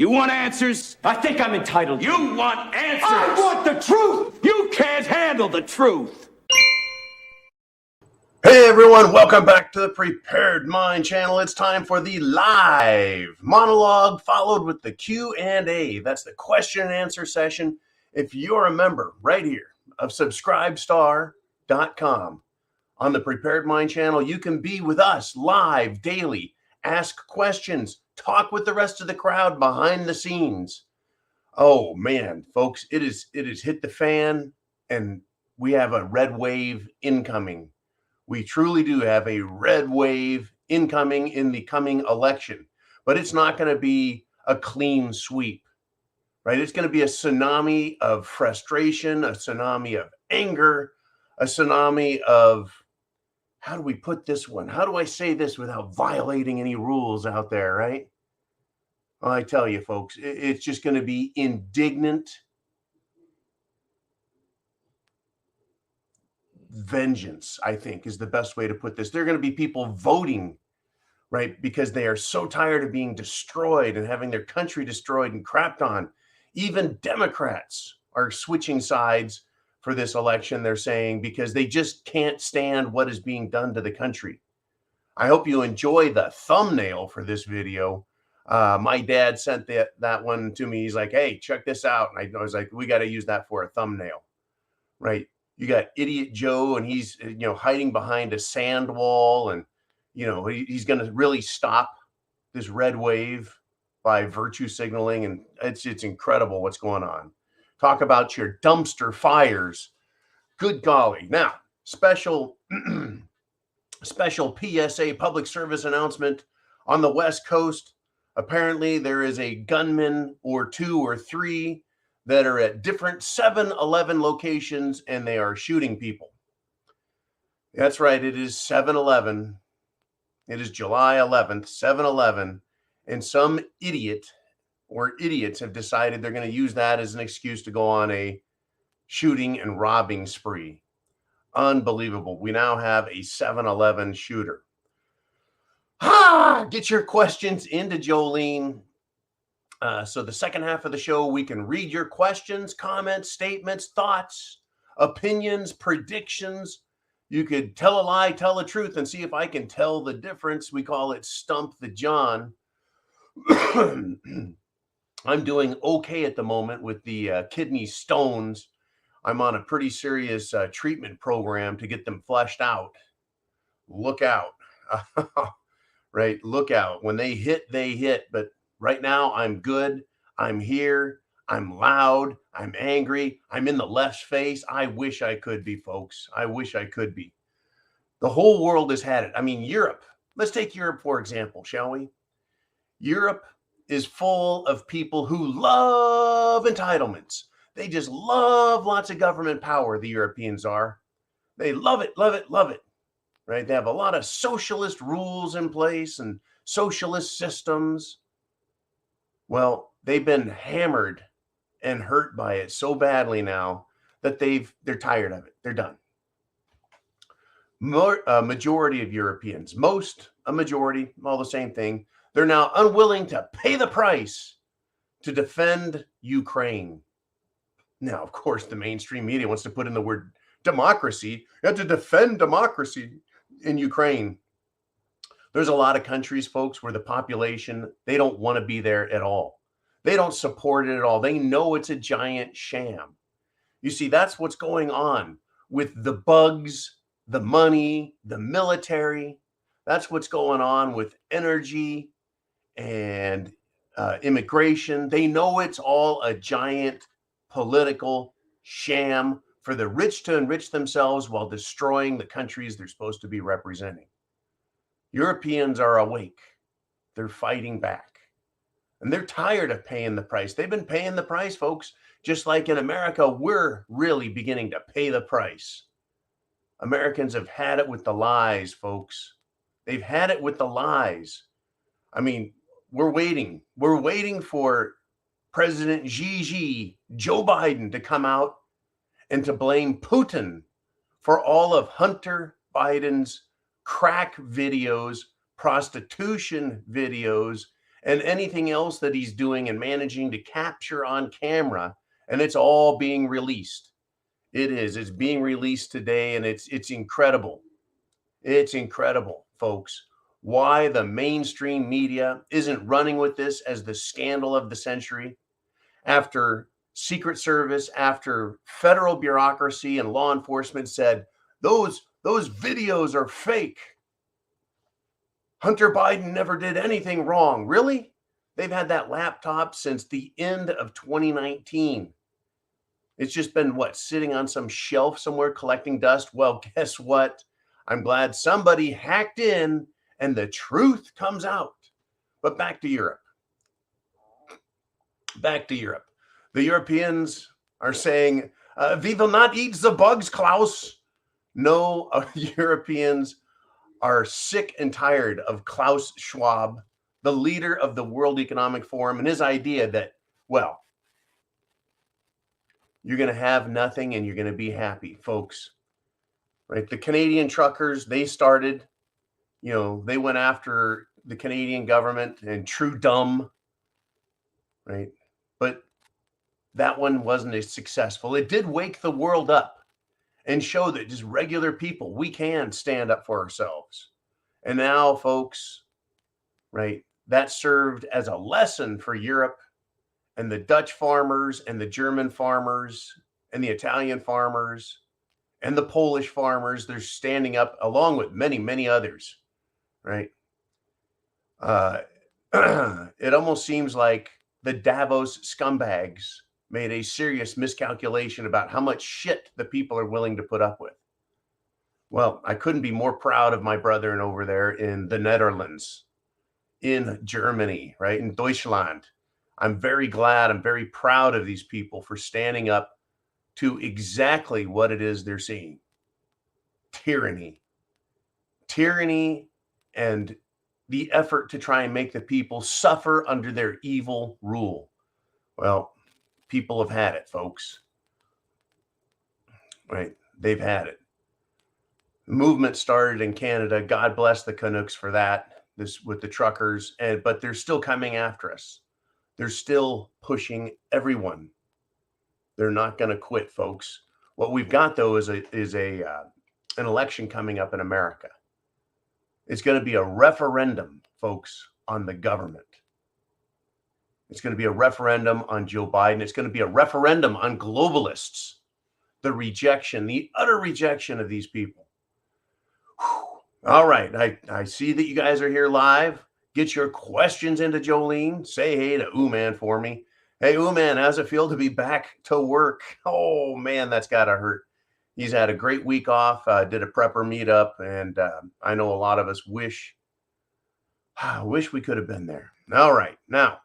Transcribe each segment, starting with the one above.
You want answers? I think I'm entitled. You want answers? I want the truth! You can't handle the truth. Hey everyone, welcome back to the Prepared Mind channel. It's time for the live monologue followed with the Q&A. That's the question and answer session. If you're a member right here of subscribestar.com on the Prepared Mind channel, you can be with us live daily, ask questions, talk with the rest of the crowd behind the scenes. Oh man, folks, it is hit the fan and we have a red wave incoming. We truly do have a red wave incoming in the coming election, but it's not going to be a clean sweep, right? It's going to be a tsunami of frustration, a tsunami of anger, a tsunami of, how do we put this one? How do I say this without violating any rules out there, right? Well, I tell you, folks, it's just going to be indignant vengeance, I think, is the best way to put this. There are going to be people voting, right, because they are so tired of being destroyed and having their country destroyed and crapped on. Even Democrats are switching sides for this election, they're saying, because they just can't stand what is being done to the country. I hope you enjoy the thumbnail for this video. My dad sent that one to me. He's like, hey, check this out. And I was like, we got to use that for a thumbnail, right? You got Idiot Joe, and he's, hiding behind a sand wall, and, he's going to really stop this red wave by virtue signaling. And it's incredible what's going on. Talk about your dumpster fires. Good golly. Now, special PSA, public service announcement on the West Coast. Apparently, there is a gunman or two or three that are at different 7-Eleven locations, and they are shooting people. That's right. It is 7-Eleven. It is July 11th, 7-Eleven. And some idiot or idiots have decided they're going to use that as an excuse to go on a shooting and robbing spree. Unbelievable. We now have a 7-Eleven shooter. Get your questions into Jolene. So the second half of the show, we can read your questions, comments, statements, thoughts, opinions, predictions. You could tell a lie, tell the truth, and see if I can tell the difference. We call it Stump the John. I'm doing okay at the moment with the kidney stones. I'm on a pretty serious treatment program to get them fleshed out. Look out. Right? Look out. When they hit, they hit. But right now, I'm good. I'm here. I'm loud. I'm angry. I'm in the left's face. I wish I could be, folks. I wish I could be. The whole world has had it. I mean, Europe. Let's take Europe, for example, shall we? Europe is full of people who love entitlements. They just love lots of government power, the Europeans are. They love it, love it, love it. Right? They have a lot of socialist rules in place and socialist systems. Well, they've been hammered and hurt by it so badly now that they're tired of it. They're done. Majority of Europeans, a majority, all the same thing. They're now unwilling to pay the price to defend Ukraine. Now, of course, the mainstream media wants to put in the word democracy. You have to defend democracy in Ukraine. There's a lot of countries, folks, where the population, they don't want to be there at all. They don't support it at all. They know it's a giant sham. You see, that's what's going on with the bugs, the money, the military. That's what's going on with energy and immigration. They know it's all a giant political sham for the rich to enrich themselves while destroying the countries they're supposed to be representing. Europeans are awake. They're fighting back. And they're tired of paying the price. They've been paying the price, folks. Just like in America, we're really beginning to pay the price. Americans have had it with the lies, folks. They've had it with the lies. I mean, we're waiting. We're waiting for President Joe Biden, to come out and to blame Putin for all of Hunter Biden's crack videos, prostitution videos, and anything else that he's doing and managing to capture on camera, and it's all being released. It's being released today, and it's incredible. It's incredible, folks, why the mainstream media isn't running with this as the scandal of the century after Secret Service, after federal bureaucracy and law enforcement said those videos are fake. Hunter Biden never did anything wrong. Really? They've had that laptop since the end of 2019. It's just been sitting on some shelf somewhere collecting dust. Well, guess what? I'm glad somebody hacked in and the truth comes out. But back to Europe. Back to Europe. The Europeans are saying, we will not eat the bugs, Klaus. No, Europeans are sick and tired of Klaus Schwab, the leader of the World Economic Forum, and his idea that, well, you're going to have nothing and you're going to be happy, folks. Right? The Canadian truckers, they started, they went after the Canadian government and Trudeau, right? But that one wasn't as successful. It did wake the world up and show that just regular people, we can stand up for ourselves. And now, folks, right, that served as a lesson for Europe and the Dutch farmers and the German farmers and the Italian farmers and the Polish farmers. They're standing up along with many, many others, right? It almost seems like the Davos scumbags made a serious miscalculation about how much shit the people are willing to put up with. Well, I couldn't be more proud of my brethren over there in the Netherlands, in Germany, right? In Deutschland. I'm very glad, I'm very proud of these people for standing up to exactly what it is they're seeing. Tyranny. Tyranny and the effort to try and make the people suffer under their evil rule. Well, people have had it, folks. Right? They've had it. The movement started in Canada. God bless the Canucks for that. This with the truckers, but they're still coming after us. They're still pushing everyone. They're not going to quit, folks. What we've got though is an election coming up in America. It's going to be a referendum, folks, on the government. It's going to be a referendum on Joe Biden. It's going to be a referendum on globalists. The rejection, the utter rejection of these people. Whew. All right. I see that you guys are here live. Get your questions into Jolene. Say hey to Ooman for me. Hey, Ooman, how's it feel to be back to work? Oh, man, that's got to hurt. He's had a great week off, did a prepper meetup, and I know a lot of us wish we could have been there. All right. Now,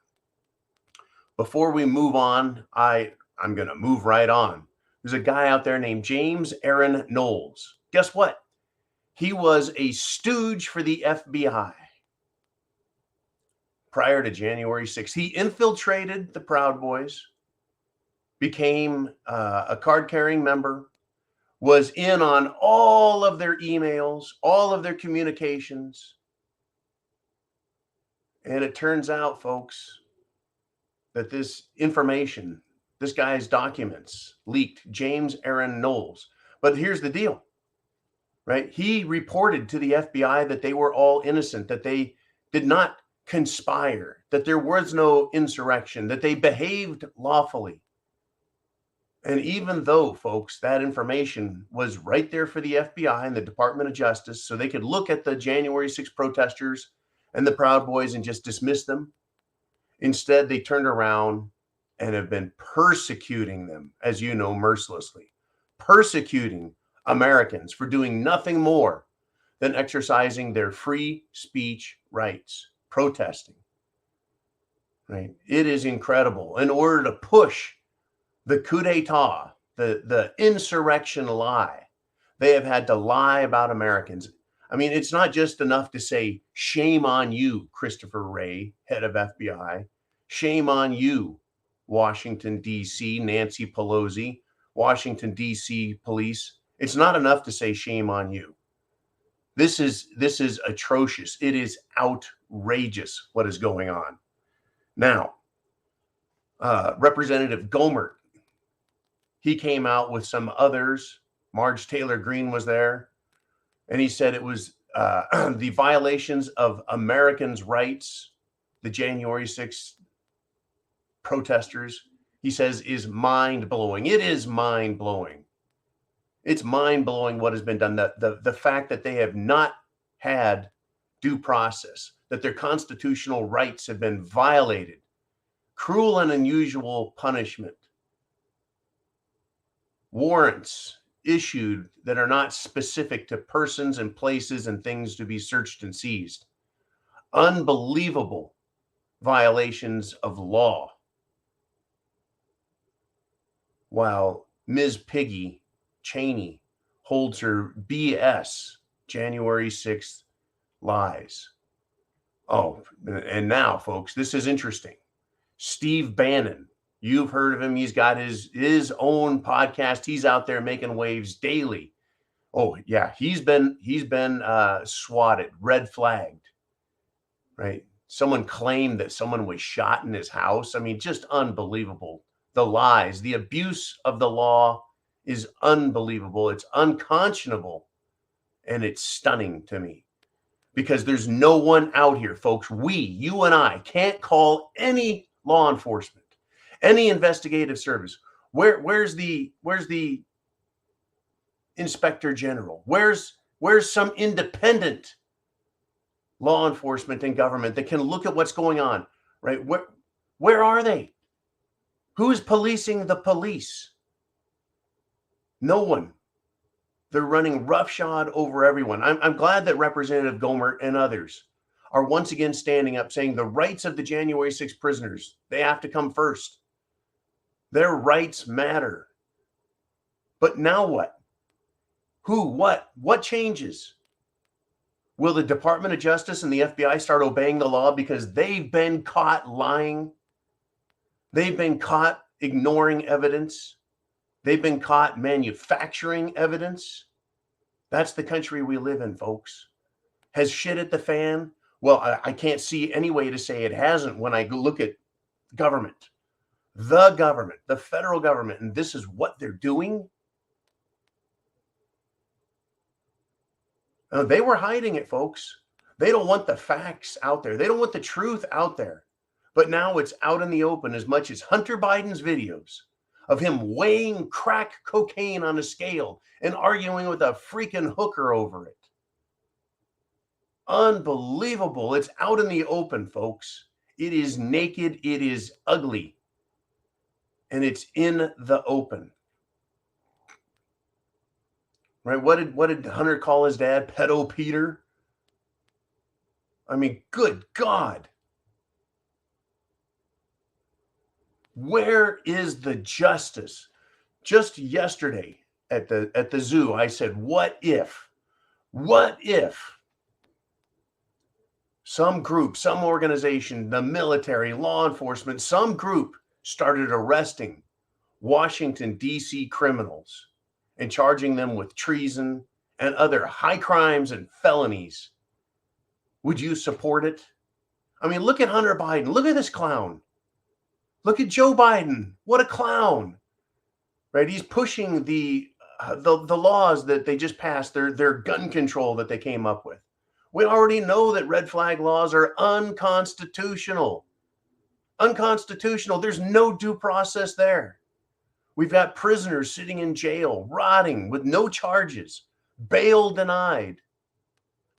before we move on, I'm going to move right on. There's a guy out there named James Aaron Knowles. Guess what? He was a stooge for the FBI prior to January 6th. He infiltrated the Proud Boys, became a card-carrying member, was in on all of their emails, all of their communications. And it turns out, folks, that this information, this guy's documents leaked. James Aaron Knowles. But here's the deal, right? He reported to the FBI that they were all innocent, that they did not conspire, that there was no insurrection, that they behaved lawfully. And even though, folks, that information was right there for the FBI and the Department of Justice, so they could look at the January 6th protesters and the Proud Boys and just dismiss them, instead, they turned around and have been persecuting them, as you know, mercilessly. Persecuting Americans for doing nothing more than exercising their free speech rights, protesting. Right? It is incredible. In order to push the coup d'etat, the insurrection lie, they have had to lie about Americans. I mean, it's not just enough to say, shame on you, Christopher Wray, head of FBI. Shame on you, Washington, D.C., Nancy Pelosi, Washington, D.C. police. It's not enough to say shame on you. This is atrocious. It is outrageous what is going on. Now, Representative Gohmert, he came out with some others. Marge Taylor Greene was there, and he said it was the violations of Americans' rights, the January 6th protesters, he says, is mind-blowing. It is mind-blowing. It's mind-blowing what has been done. The fact that they have not had due process, that their constitutional rights have been violated, cruel and unusual punishment, warrants issued that are not specific to persons and places and things to be searched and seized, unbelievable violations of law, while Ms. Piggy Cheney holds her BS January 6th lies. Oh, and now, folks, this is interesting. Steve Bannon, you've heard of him. He's got his own podcast. He's out there making waves daily. Oh, yeah, he's been swatted, red flagged, right? Someone claimed that someone was shot in his house. I mean, just unbelievable. The lies, the abuse of the law is unbelievable. It's unconscionable, and it's stunning to me, because there's no one out here, folks. You and I can't call any law enforcement, any investigative service. Where's the inspector general? Where's some independent law enforcement and government that can look at what's going on, right? Where are they? Who's policing the police? No one. They're running roughshod over everyone. I'm glad that Representative Gohmert and others are once again standing up, saying the rights of the January 6th prisoners, they have to come first. Their rights matter. But now what? Who? What changes? Will the Department of Justice and the FBI start obeying the law because they've been caught lying? They've been caught ignoring evidence. They've been caught manufacturing evidence. That's the country we live in, folks. Has shit hit the fan? Well, I can't see any way to say it hasn't when I look at government, the federal government, and this is what they're doing. They were hiding it, folks. They don't want the facts out there. They don't want the truth out there. But now it's out in the open, as much as Hunter Biden's videos of him weighing crack cocaine on a scale and arguing with a freaking hooker over it. Unbelievable. It's out in the open, folks. It is naked. It is ugly. And it's in the open. Right? What did Hunter call his dad? Pedo Peter? I mean, good God. Where is the justice? Just yesterday at the zoo, I said, what if some group, some organization, the military, law enforcement, some group started arresting Washington, D.C. criminals and charging them with treason and other high crimes and felonies? Would you support it? I mean, look at Hunter Biden. Look at this clown. Look at Joe Biden. What a clown, right? He's pushing the laws that they just passed, their gun control that they came up with. We already know that red flag laws are unconstitutional. Unconstitutional. There's no due process there. We've got prisoners sitting in jail, rotting with no charges, bail denied,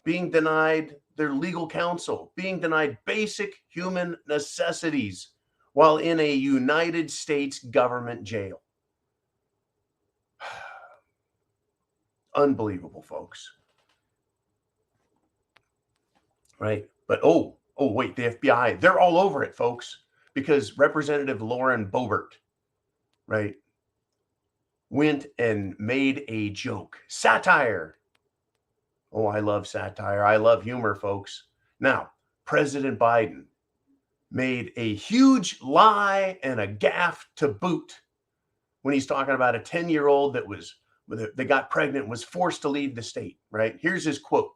being denied their legal counsel, being denied basic human necessities while in a United States government jail. Unbelievable, folks. Right? But wait, the FBI, they're all over it, folks, because Representative Lauren Boebert, right, went and made a joke. Satire. Oh, I love satire. I love humor, folks. Now, President Biden made a huge lie and a gaffe to boot when he's talking about a 10-year-old that got pregnant, was forced to leave the state, right? Here's his quote.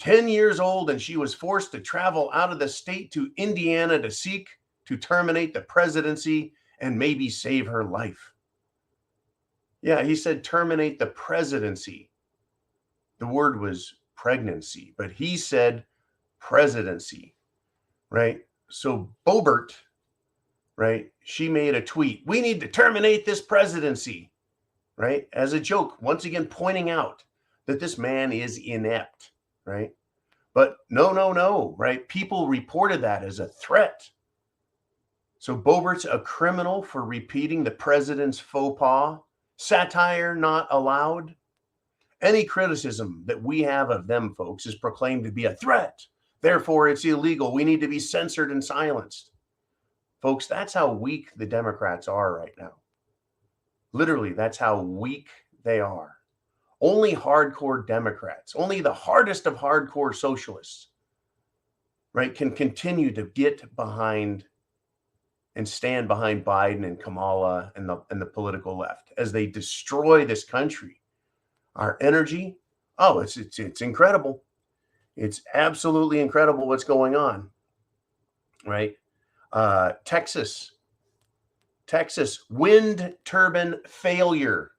10 years old and she was forced to travel out of the state to Indiana to seek to terminate the presidency and maybe save her life. Yeah, he said terminate the presidency. The word was pregnancy, but he said presidency, right? So Boebert, right, she made a tweet. We need to terminate this presidency, right? As a joke, once again, pointing out that this man is inept, right? But no, right? People reported that as a threat. So Boebert's a criminal for repeating the president's faux pas. Satire not allowed. Any criticism that we have of them, folks, is proclaimed to be a threat. Therefore, it's illegal. We need to be censored and silenced. Folks, that's how weak the Democrats are right now. Literally, that's how weak they are. Only hardcore Democrats, only the hardest of hardcore socialists, right, can continue to get behind and stand behind Biden and Kamala and the political left as they destroy this country. Our energy, oh, it's incredible. It's absolutely incredible what's going on, right? Texas, wind turbine failure.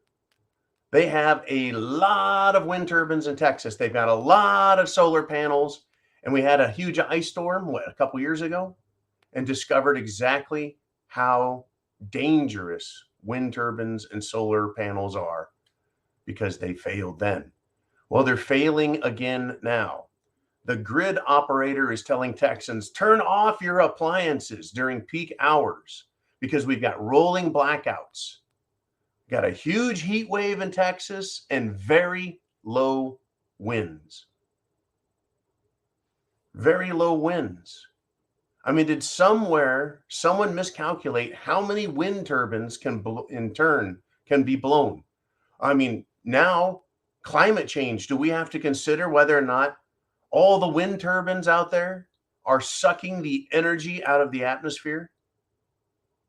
They have a lot of wind turbines in Texas. They've got a lot of solar panels. And we had a huge ice storm, a couple years ago, and discovered exactly how dangerous wind turbines and solar panels are because they failed then. Well, they're failing again now. The grid operator is telling Texans, turn off your appliances during peak hours because we've got rolling blackouts. Got a huge heat wave in Texas and very low winds. Very low winds. I mean, did someone miscalculate how many wind turbines can be blown? I mean, now climate change, do we have to consider whether or not all the wind turbines out there are sucking the energy out of the atmosphere?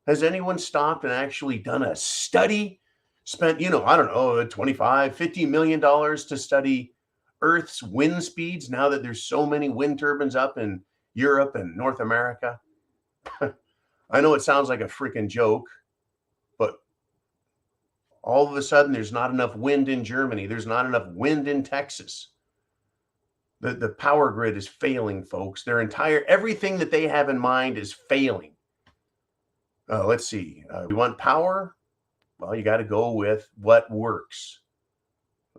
Has anyone stopped and actually done a study? Spent, I don't know, $25, $50 million to study Earth's wind speeds now that there's so many wind turbines up in Europe and North America? I know it sounds like a freaking joke, but all of a sudden there's not enough wind in Germany. There's not enough wind in Texas. The power grid is failing, folks. Everything that they have in mind is failing. Let's see. We want power. Well, you got to go with what works.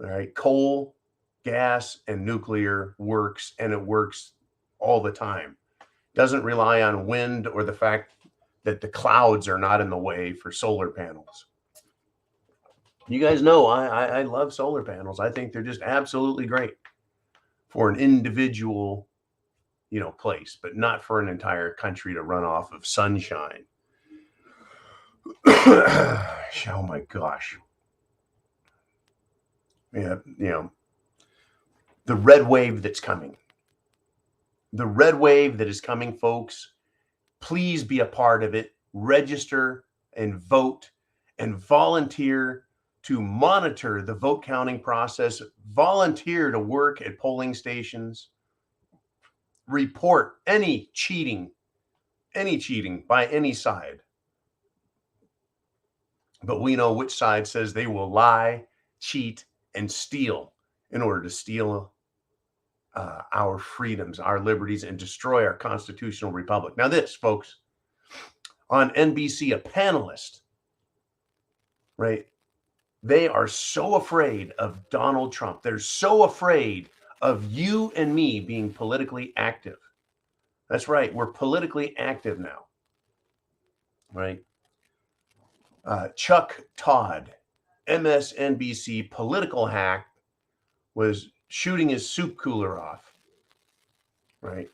All right. Coal, gas, and nuclear works, and it works all the time. Doesn't rely on wind or the fact that the clouds are not in the way for solar panels. You guys know I love solar panels. I think they're just absolutely great for an individual, place, but not for an entire country to run off of sunshine. Oh my gosh. Yeah, the red wave that's coming. The red wave that is coming, folks. Please be a part of it. Register and vote and volunteer to monitor the vote counting process. Volunteer to work at polling stations. Report any cheating by any side. But we know which side says they will lie, cheat, and steal in order to steal our freedoms, our liberties, and destroy our constitutional republic. Now this, folks, on NBC, a panelist, right? They are so afraid of Donald Trump. They're so afraid of you and me being politically active. That's right. We're politically active now, right? Chuck Todd, MSNBC political hack, was shooting his soup cooler off, right?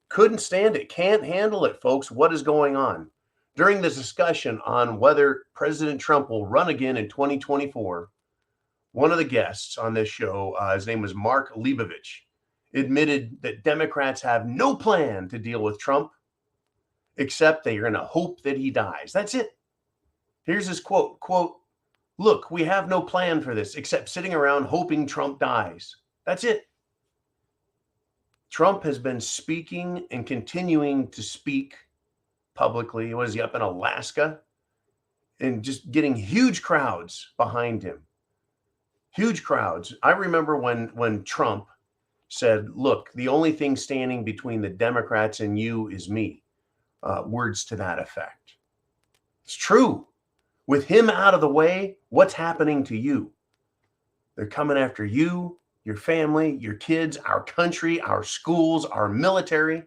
Couldn't stand it. Can't handle it, folks. What is going on? During this discussion on whether President Trump will run again in 2024, one of the guests on this show, his name was Mark Leibovich, admitted that Democrats have no plan to deal with Trump, except they are going to hope that he dies. That's it. Here's his quote, "Look, we have no plan for this except sitting around hoping Trump dies." That's it. Trump has been speaking and continuing to speak publicly. Was he up in Alaska? And just getting huge crowds behind him. Huge crowds. I remember when Trump said, look, the only thing standing between the Democrats and you is me. Words to that effect. It's true. With him out of the way, what's happening to you? They're coming after you, your family, your kids, our country, our schools, our military.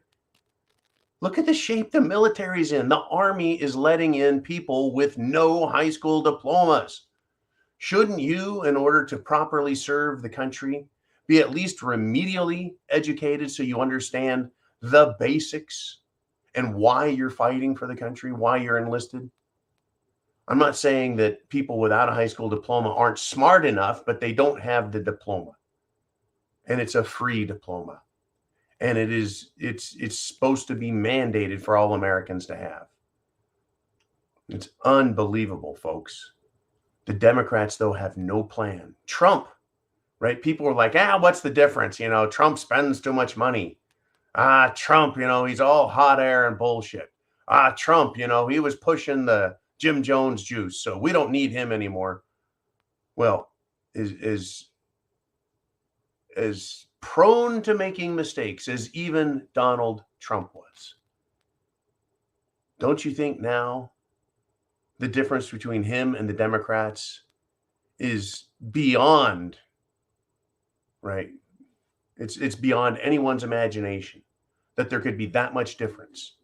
Look at the shape the military's in. The Army is letting in people with no high school diplomas. Shouldn't you, in order to properly serve the country, be at least remedially educated so you understand the basics and why you're fighting for the country, why you're enlisted? I'm not saying that people without a high school diploma aren't smart enough, but they don't have the diploma. And it's a free diploma. And it's supposed to be mandated for all Americans to have. It's unbelievable, folks. The Democrats, though, have no plan. Trump, right? People are like, what's the difference? You know, Trump spends too much money. Trump, you know, he's all hot air and bullshit. Trump, you know, he was pushing the Jim Jones juice, so we don't need him anymore. Well, is prone to making mistakes as even Donald Trump was. Don't you think now the difference between him and the Democrats is beyond, right? It's beyond anyone's imagination that there could be that much difference.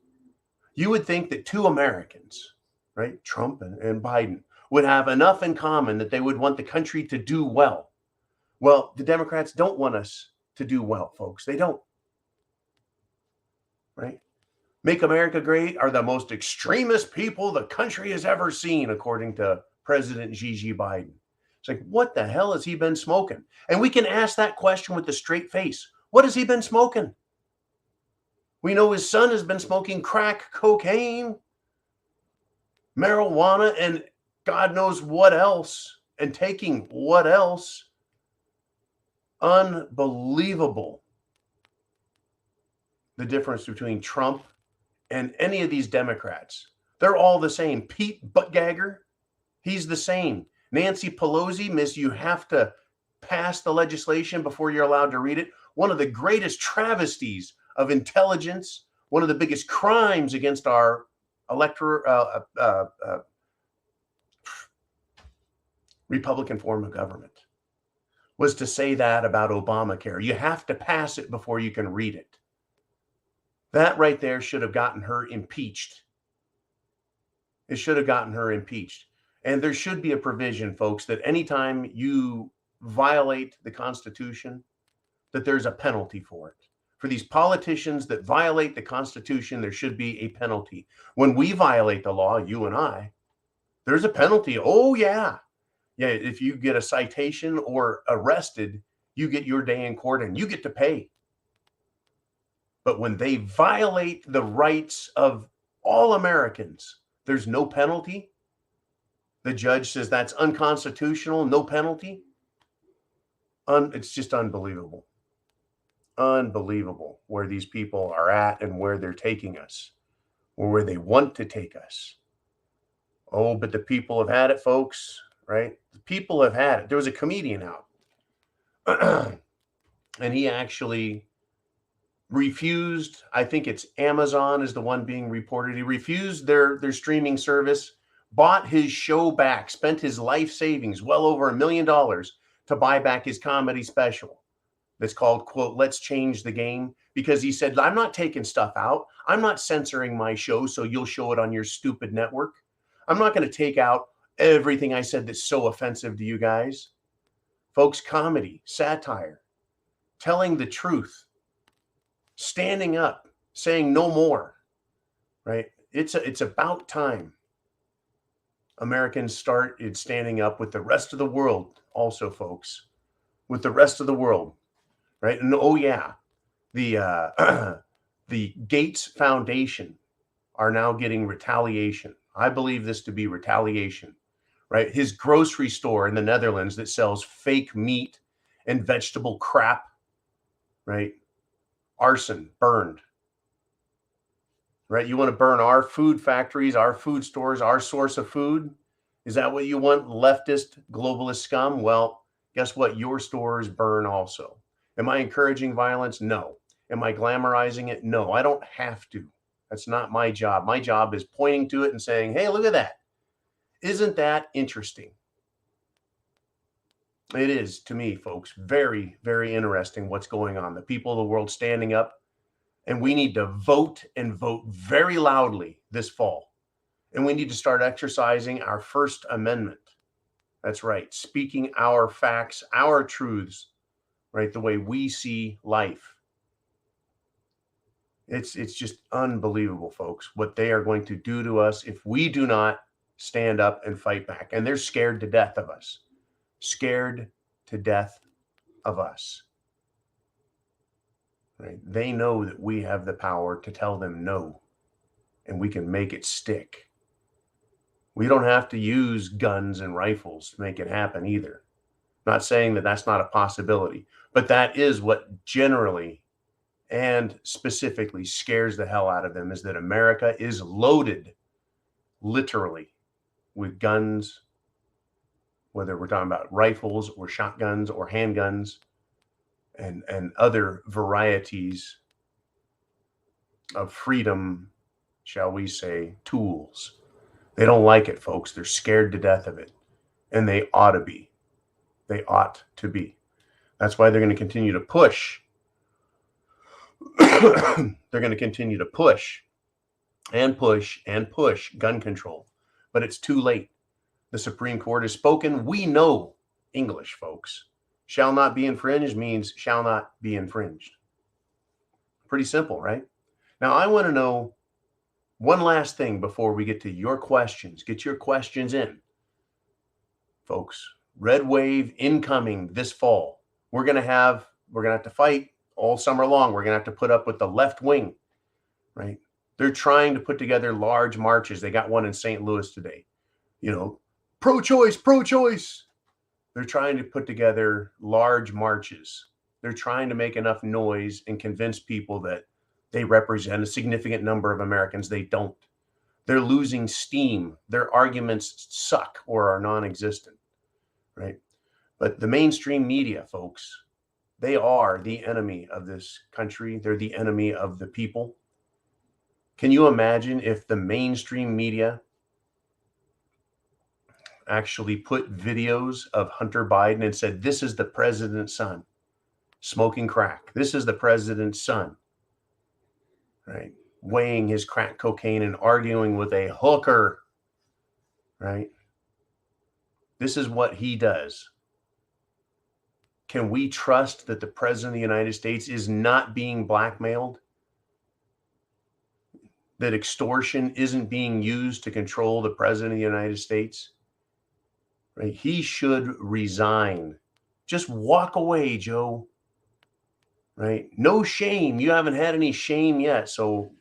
You would think that two Americans, right, Trump and Biden, would have enough in common that they would want the country to do well. Well, the Democrats don't want us to do well, folks. They don't. Right? Make America Great are the most extremist people the country has ever seen, according to President Gigi Biden. It's like, what the hell has he been smoking? And we can ask that question with a straight face. What has he been smoking? We know his son has been smoking crack cocaine, marijuana, and God knows what else, and taking what else. Unbelievable. The difference between Trump and any of these Democrats. They're all the same. Pete Buttigieg, he's the same. Nancy Pelosi, miss, you have to pass the legislation before you're allowed to read it. One of the greatest travesties of intelligence, one of the biggest crimes against our Republican form of government was to say that about Obamacare. You have to pass it before you can read it. That right there should have gotten her impeached. It should have gotten her impeached. And there should be a provision, folks, that anytime you violate the Constitution, that there's a penalty for it. For these politicians that violate the Constitution, there should be a penalty. When we violate the law, you and I, there's a penalty. Oh, yeah. Yeah, if you get a citation or arrested, you get your day in court and you get to pay. But when they violate the rights of all Americans, there's no penalty. The judge says that's unconstitutional, no penalty. It's just unbelievable. Unbelievable where these people are at and where they're taking us, or where they want to take us. Oh, but the people have had it, folks, right? The people have had it. There was a comedian out, and he actually refused, I think it's Amazon is the one being reported. He refused their streaming service, bought his show back, spent his life savings, well over $1 million, to buy back his comedy special that's called, quote, Let's Change the Game, because he said, I'm not taking stuff out. I'm not censoring my show so you'll show it on your stupid network. I'm not going to take out everything I said that's so offensive to you guys. Folks, comedy, satire, telling the truth, standing up, saying no more, right? It's about time Americans started standing up with the rest of the world also, folks, with the rest of the world, right? And oh yeah, the Gates Foundation are now getting retaliation. I believe this to be retaliation, right? His grocery store in the Netherlands that sells fake meat and vegetable crap, right? Arson, burned. right? You want to burn our food factories, our food stores, our source of food? Is that what you want, leftist, globalist scum? Well, guess what? Your stores burn also. Am I encouraging violence? No. Am I glamorizing it? No, I don't have to. That's not my job. My job is pointing to it and saying, hey, look at that. Isn't that interesting? It is, to me, folks, very, very interesting what's going on. The people of the world standing up, and we need to vote and vote very loudly this fall. And we need to start exercising our First Amendment. That's right. Speaking our facts, our truths, right? The way we see life. It's just unbelievable, folks, what they are going to do to us if we do not stand up and fight back. And they're scared to death of us. Scared to death of us. Right? They know that we have the power to tell them no, and we can make it stick. We don't have to use guns and rifles to make it happen either. Not saying that that's not a possibility, but that is what generally and specifically scares the hell out of them, is that America is loaded, literally, with guns, whether we're talking about rifles or shotguns or handguns and other varieties of freedom, shall we say, tools. They don't like it, folks. They're scared to death of it. And they ought to be. They ought to be. That's why they're going to continue to push. They're going to continue to push and push and push gun control. But it's too late. The Supreme Court has spoken. We know English, folks. Shall not be infringed means shall not be infringed. Pretty simple, right? Now, I want to know one last thing before we get to your questions. Get your questions in, folks. Red wave incoming this fall. We're going to have to fight all summer long. We're going to have to put up with the left wing, right? They're trying to put together large marches. They got one in St. Louis today. You know, pro-choice, pro-choice. They're trying to put together large marches. They're trying to make enough noise and convince people that they represent a significant number of Americans. They don't. They're losing steam. Their arguments suck or are non-existent, right? But the mainstream media, folks, they are the enemy of this country. They're the enemy of the people. Can you imagine if the mainstream media actually put videos of Hunter Biden and said, this is the president's son smoking crack. This is the president's son, right? Weighing his crack cocaine and arguing with a hooker, right? This is what he does. Can we trust that the president of the United States is not being blackmailed? That extortion isn't being used to control the president of the United States? Right? He should resign. Just walk away, Joe. Right? No shame. You haven't had any shame yet. So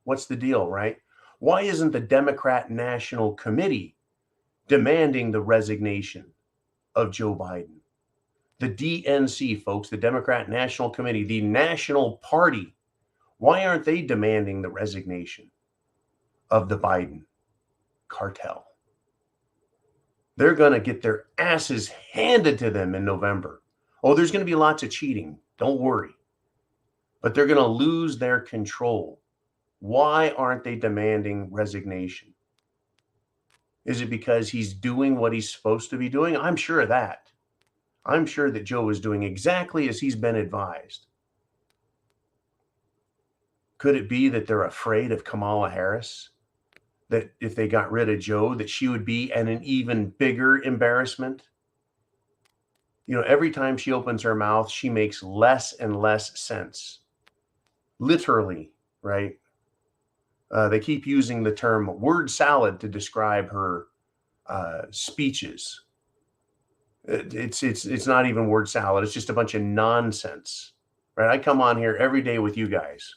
what's the deal, right? Why isn't the Democrat National Committee demanding the resignation of Joe Biden? The DNC, folks, the Democrat National Committee, the national party, why aren't they demanding the resignation of the Biden cartel? They're going to get their asses handed to them in November. Oh, there's going to be lots of cheating. Don't worry. But they're going to lose their control. Why aren't they demanding resignation? Is it because he's doing what he's supposed to be doing? I'm sure of that. I'm sure that Joe is doing exactly as he's been advised. Could it be that they're afraid of Kamala Harris? That if they got rid of Joe, that she would be an even bigger embarrassment? You know, every time she opens her mouth, she makes less and less sense. Literally, right? They keep using the term word salad to describe her speeches. It's not even word salad. It's just a bunch of nonsense, right? I come on here every day with you guys,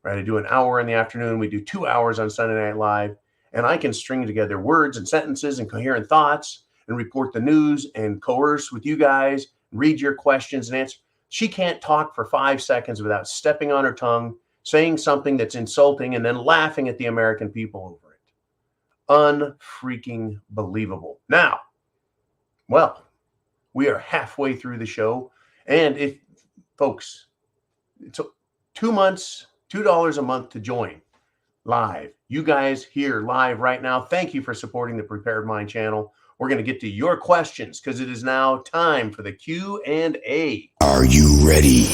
right? I do an hour in the afternoon. We do 2 hours on Sunday Night Live, and I can string together words and sentences and coherent thoughts and report the news and coerce with you guys, read your questions and answer. She can't talk for 5 seconds without stepping on her tongue, saying something that's insulting and then laughing at the American people over it. Unfreaking believable. Now, well, we are halfway through the show. And if, folks, it's 2 months, $2 a month to join live. You guys here live right now, thank you for supporting the Prepared Mind channel. We're going to get to your questions because it is now time for the Q&A. Are you ready?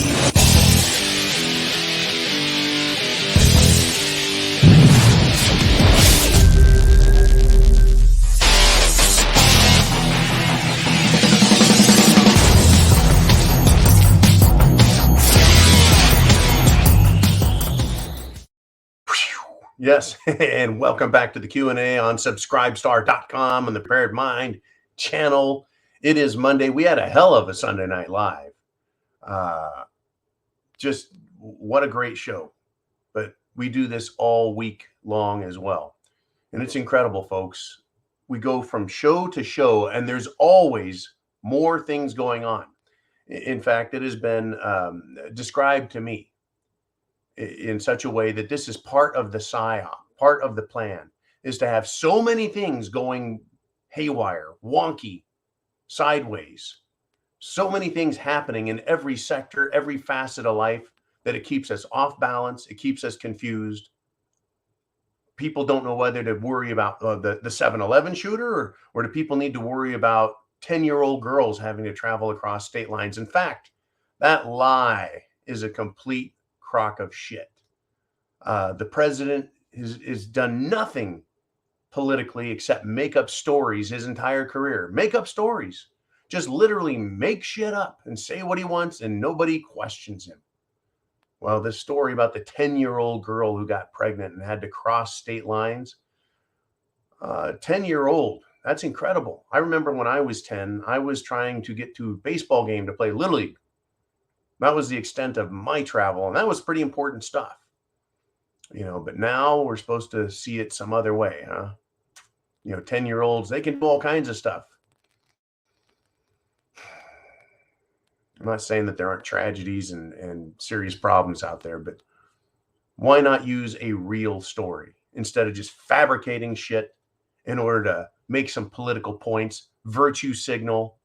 Yes, and welcome back to the Q&A on subscribestar.com and the Prepared Mind channel. It is Monday. We had a hell of a Sunday Night Live. Just what a great show. But we do this all week long as well. And it's incredible, folks. We go from show to show, and there's always more things going on. In fact, it has been described to me in such a way that this is part of the psyop, part of the plan, is to have so many things going haywire, wonky, sideways, so many things happening in every sector, every facet of life, that it keeps us off balance, it keeps us confused. People don't know whether to worry about the 7-Eleven shooter or do people need to worry about 10-year-old girls having to travel across state lines. In fact, that lie is a complete crock of shit. The president has done nothing politically except make up stories his entire career. Make up stories. Just literally make shit up and say what he wants and nobody questions him. Well, this story about the 10-year-old girl who got pregnant and had to cross state lines. 10-year-old, that's incredible. I remember when I was 10, I was trying to get to a baseball game to play Little League. That was the extent of my travel, and that was pretty important stuff. You know, but now we're supposed to see it some other way, huh? You know, 10-year-olds, they can do all kinds of stuff. I'm not saying that there aren't tragedies and serious problems out there, but why not use a real story instead of just fabricating shit in order to make some political points, virtue signal,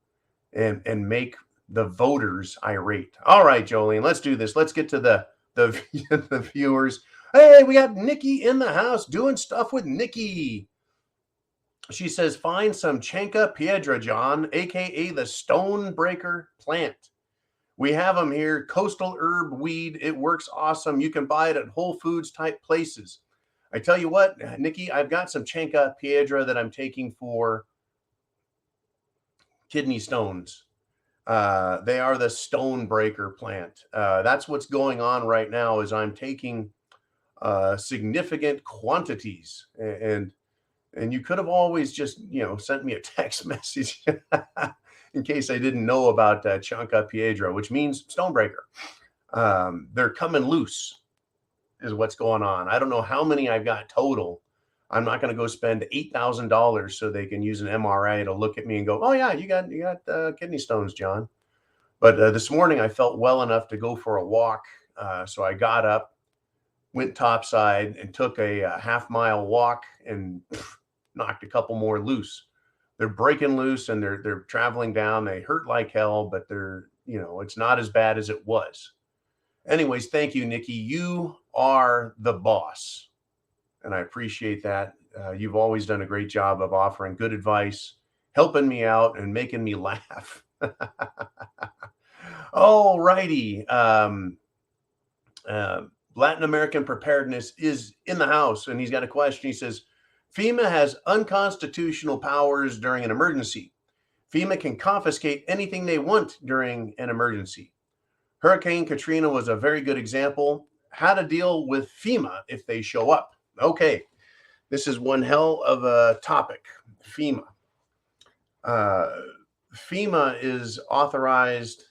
and make the voters irate? All right, Jolene, let's do this. Let's get to the viewers. Hey, we got Nikki in the house doing stuff with Nikki. She says, find some Chanca Piedra, John, aka the Stonebreaker plant. We have them here, coastal herb weed. It works awesome. You can buy it at Whole Foods type places. I tell you what, Nikki, I've got some Chanca Piedra that I'm taking for kidney stones. They are the Stonebreaker plant. That's what's going on right now is I'm taking significant quantities, and you could have always just, you know, sent me a text message in case I didn't know about Chanca Piedra, which means Stonebreaker. They're coming loose is what's going on. I don't know how many I've got total. I'm not going to go spend $8,000 so they can use an MRI to look at me and go, oh yeah, you got kidney stones, John. But this morning I felt well enough to go for a walk. So I got up, went topside and took a half-mile walk and knocked a couple more loose. They're breaking loose and they're traveling down. They hurt like hell, but they're, you know, it's not as bad as it was. Anyways, thank you, Nikki. You are the boss. And I appreciate that. You've always done a great job of offering good advice, helping me out, and making me laugh. All righty. Latin American preparedness is in the house, and he's got a question. He says, FEMA has unconstitutional powers during an emergency. FEMA can confiscate anything they want during an emergency. Hurricane Katrina was a very good example. How to deal with FEMA if they show up. Okay, this is one hell of a topic, FEMA. FEMA is authorized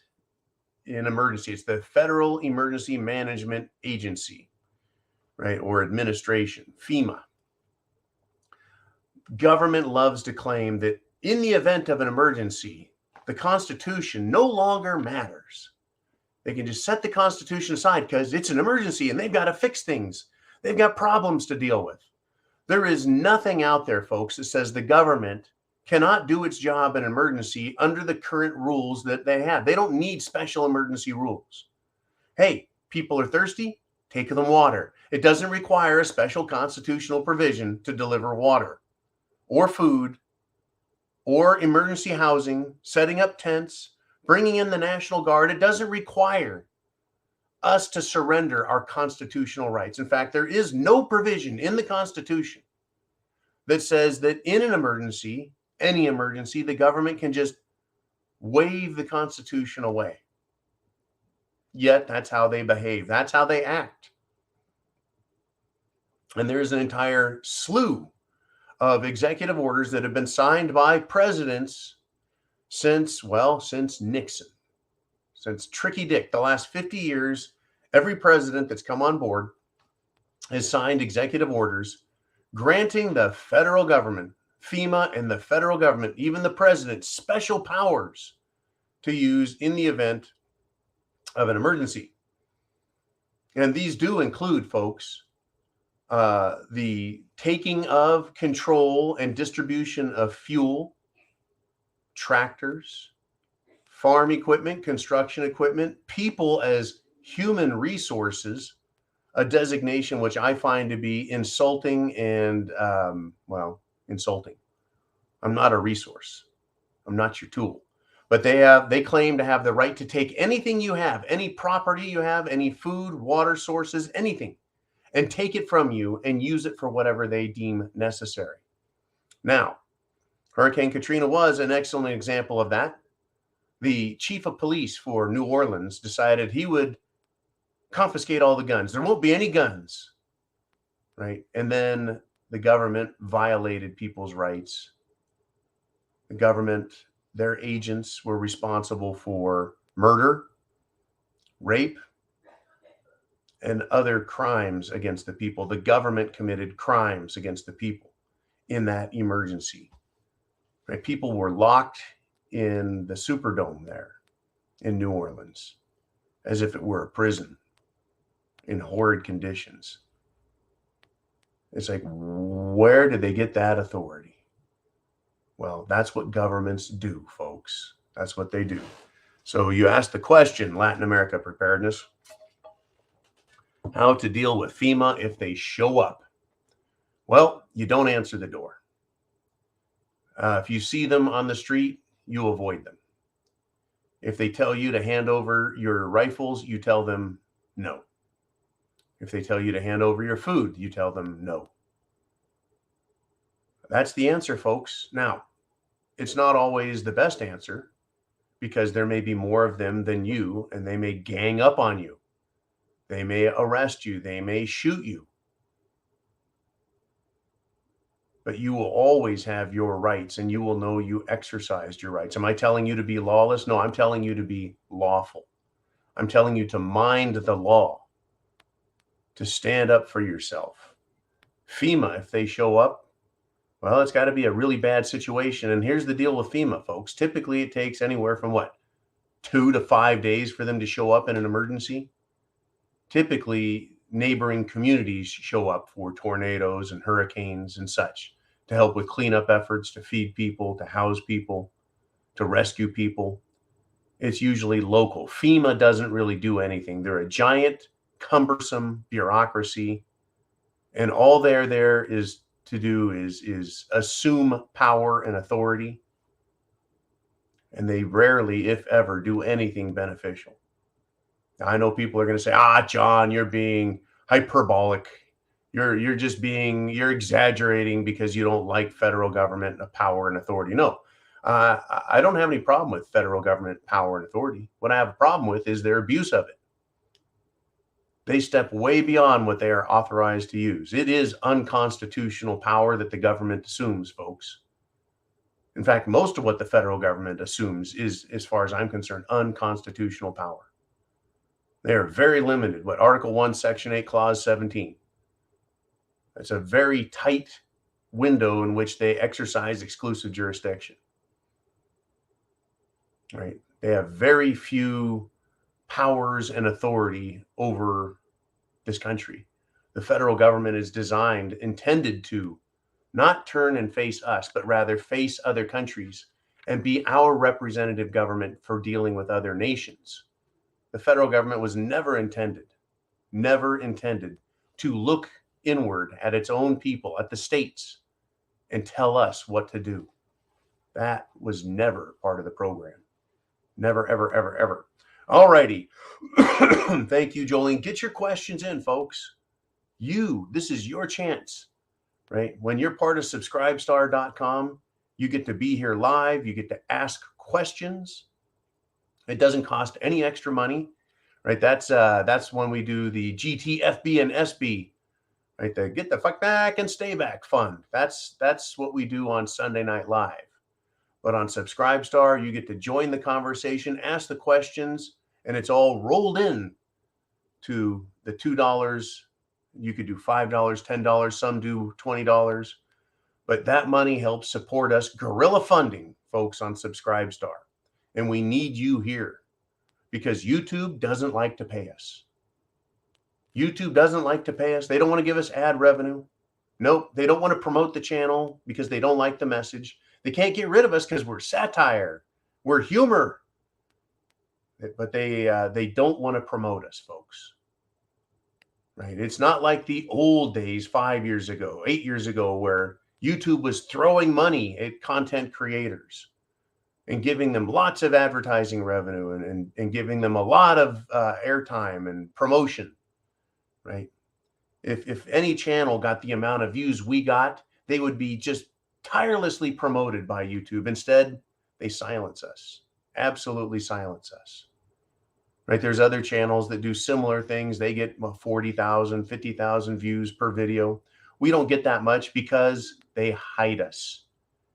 in emergency. It's the Federal Emergency Management Agency, right, or administration, FEMA. Government loves to claim that in the event of an emergency, the Constitution no longer matters. They can just set the Constitution aside because it's an emergency and they've got to fix things. They've got problems to deal with. There is nothing out there, folks, that says the government cannot do its job in an emergency under the current rules that they have. They don't need special emergency rules. Hey, people are thirsty, take them water. It doesn't require a special constitutional provision to deliver water or food or emergency housing, setting up tents, bringing in the National Guard. It doesn't require us to surrender our constitutional rights. In fact, there is no provision in the Constitution that says that in an emergency, any emergency, the government can just wave the Constitution away. Yet that's how they behave. That's how they act. And there's an entire slew of executive orders that have been signed by presidents since Nixon, since Tricky Dick. The last 50 years, every president that's come on board has signed executive orders granting the federal government, FEMA and the federal government, even the president, special powers to use in the event of an emergency. And these do include, folks, the taking of control and distribution of fuel, tractors, farm equipment, construction equipment, people as human resources, a designation which I find to be insulting and, insulting. I'm not a resource. I'm not your tool. But they claim to have the right to take anything you have, any property you have, any food, water sources, anything, and take it from you and use it for whatever they deem necessary. Now, Hurricane Katrina was an excellent example of that. The chief of police for New Orleans decided he would confiscate all the guns. There won't be any guns, right? And then the government violated people's rights. The government, their agents were responsible for murder, rape, and other crimes against the people. The government committed crimes against the people in that emergency. Right? People were locked in the Superdome there in New Orleans as if it were a prison in horrid conditions. It's like, where did they get that authority? Well, that's what governments do, folks. That's what they do. So you asked the question, Latin America preparedness, how to deal with FEMA if they show up. Well, you don't answer the door. If you see them on the street, you avoid them. If they tell you to hand over your rifles, you tell them no. If they tell you to hand over your food, you tell them no. That's the answer, folks. Now, it's not always the best answer because there may be more of them than you, and they may gang up on you. They may arrest you. They may shoot you. But you will always have your rights, and you will know you exercised your rights. Am I telling you to be lawless? No, I'm telling you to be lawful. I'm telling you to mind the law, to stand up for yourself. FEMA, if they show up, well, it's got to be a really bad situation. And here's the deal with FEMA, folks. Typically, it takes anywhere from 2 to 5 days for them to show up in an emergency. Typically, neighboring communities show up for tornadoes and hurricanes and such to help with cleanup efforts, to feed people, to house people, to rescue people. It's usually local. FEMA doesn't really do anything. They're a giant, cumbersome bureaucracy, and all they're there is to do is assume power and authority, and they rarely, if ever, do anything beneficial. Now, I know people are going to say, John, you're being hyperbolic. You're exaggerating because you don't like federal government power and authority. No, I don't have any problem with federal government power and authority. What I have a problem with is their abuse of it. They step way beyond what they are authorized to use. It is unconstitutional power that the government assumes, folks. In fact, most of what the federal government assumes is, as far as I'm concerned, unconstitutional power. They are very limited. Article 1, Section 8, Clause 17. It's a very tight window in which they exercise exclusive jurisdiction. Right? They have very few powers and authority over this country. The federal government is intended to not turn and face us, but rather face other countries and be our representative government for dealing with other nations. The federal government was never intended to look inward at its own people, at the states, and tell us what to do. That was never part of the program. Never, ever, ever, ever. All righty. Thank you, Jolene. Get your questions in, folks. This is your chance, right? When you're part of subscribestar.com, you get to be here live. You get to ask questions. It doesn't cost any extra money, right? That's when we do the GTFB and SB, right? The Get the Fuck Back and Stay Back Fund. That's what we do on Sunday Night Live. But on Subscribestar, you get to join the conversation, ask the questions, and it's all rolled in to the $2. You could do $5, $10, some do $20. But that money helps support us guerrilla funding, folks, on Subscribestar. And we need you here because YouTube doesn't like to pay us. YouTube doesn't like to pay us. They don't want to give us ad revenue. Nope, they don't want to promote the channel because they don't like the message. They can't get rid of us because we're satire. We're humor. But they don't want to promote us, folks. Right? It's not like the old days 5 years ago, 8 years ago, where YouTube was throwing money at content creators and giving them lots of advertising revenue and giving them a lot of airtime and promotion, right? If any channel got the amount of views we got, they would be just tirelessly promoted by YouTube. Instead, they silence us, absolutely silence us, right? There's other channels that do similar things. They get 40,000, 50,000 views per video. We don't get that much because they hide us,